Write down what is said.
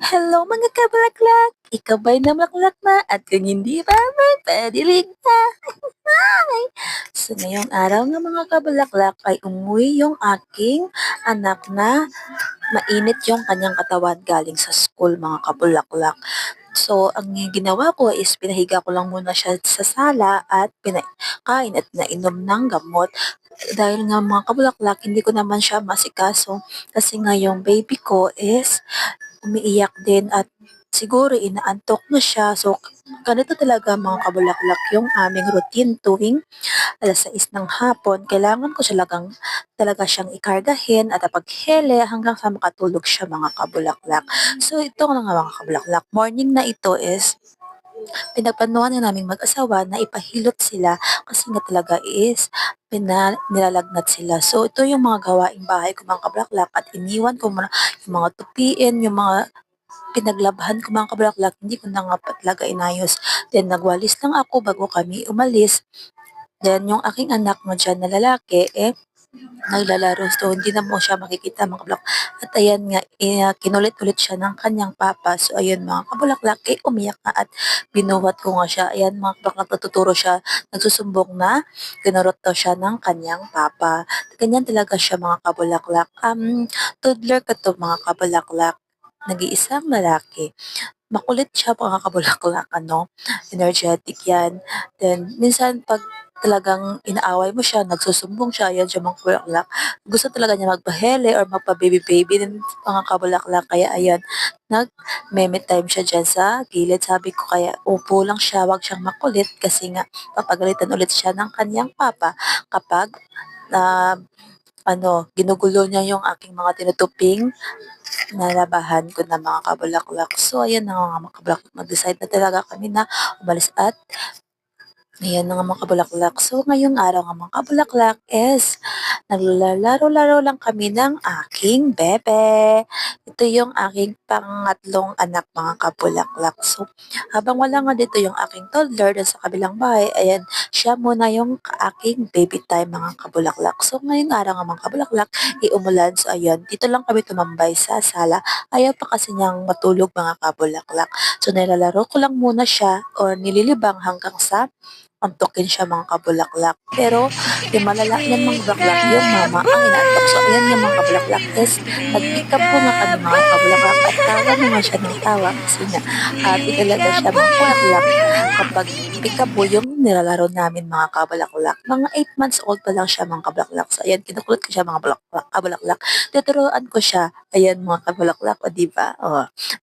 Hello mga kabulaklak! Ikaw ba'y namulaklak na at kung hindi pa, magpadilig na! Ay! So ngayong araw nga mga kabulaklak ay umuwi yung aking anak na mainit yung kanyang katawan galing sa school mga kabulaklak. So ang ginawa ko is pinahiga ko lang muna siya sa sala at pinakain at nainom ng gamot. Dahil nga mga kabulaklak, hindi ko naman siya masikaso kasi nga yung baby ko is umiiyak din at siguro inaantok na siya. So, ganito talaga mga kabulaklak yung aming routine tuwing 6:00 ng hapon. Kailangan ko talaga siyang ikargahin at paghele hanggang sa makatulog siya mga kabulaklak. So, ito nga mga kabulaklak. Morning na ito is pinagplanuhan na naming mag-asawa na ipahilot sila kasi nga talaga is nilalagnat sila. So, ito yung mga gawaing bahay ko mga kabulaklak at iniwan ko muna yung mga tupiin, yung mga pinaglabhan ko mga kabulaklak, hindi ko na nga talaga inayos. Then nagwalis lang ako bago kami umalis. Then yung aking anak na diyan na lalaki, naglalaro. So hindi na mo siya makikita mga kabulaklak. At ayan nga, kinulit-ulit siya ng kanyang papa. So ayun mga kabulaklak, umiyak nga at binuhat ko nga siya. Ayan mga kabulaklak, natuturo siya, nagsusumbong na kinurot daw siya ng kanyang papa. Ganyan talaga siya mga kabulaklak. Toddler ka to mga kabulaklak, nag-iisang lalaki. Makulit siya mga kabulaklak ano, energetic 'yan. Then minsan 'pag talagang inaaway mo siya, nagsusumbong siya, 'yan siya mga kabulaklak. Gusto talaga niya magpahele or magpa-baby-baby din mga kabulaklak. Kaya ayan, nag-meme time siya diyan sa gilid. Sabi ko kaya upo lang siya, 'wag siyang makulit kasi nga papagalitan ulit siya ng kaniyang papa kapag na ginugulo niya yung aking mga tinutuping nalabahan ko na mga kabulaklak. So ayan na nga mga kabulaklak, nag-decide na talaga kami na umalis at ayan na nga mga kabulaklak. So ngayong araw nga mga kabulaklak is naglalaro-laro lang kami ng aking bebe. Ito yung aking pangatlong anak mga kabulaklak. So habang wala nga dito yung aking toddler dun sa kabilang bahay, ayan, siya muna yung aking baby time mga kabulaklak. So ngayong araw nga mga kabulaklak, umulan. So ayan, dito lang kami tumambay sa sala. Ayaw pa kasi niyang matulog mga kabulaklak. So nilalaro ko lang muna siya or nililibang hanggang sa antukin siya mga kabulaklak. Pero yung malala niyan mga bulaklak, yung mama ang inaantok. So ayan yung mga kabulaklak is nagpikabo nga kami mga kabulaklak at tawa na nga siya ng tawa kasi nga happy talaga siya mga kabulaklak kapag pikabo yung nilalaro namin mga kabulaklak. Mga 8 months old pa lang siya mga kabulaklak. So ayan, kinukulit ko siya mga kabulaklak. Tuturuan ko siya. Ayan mga kabulaklak, o diba? O,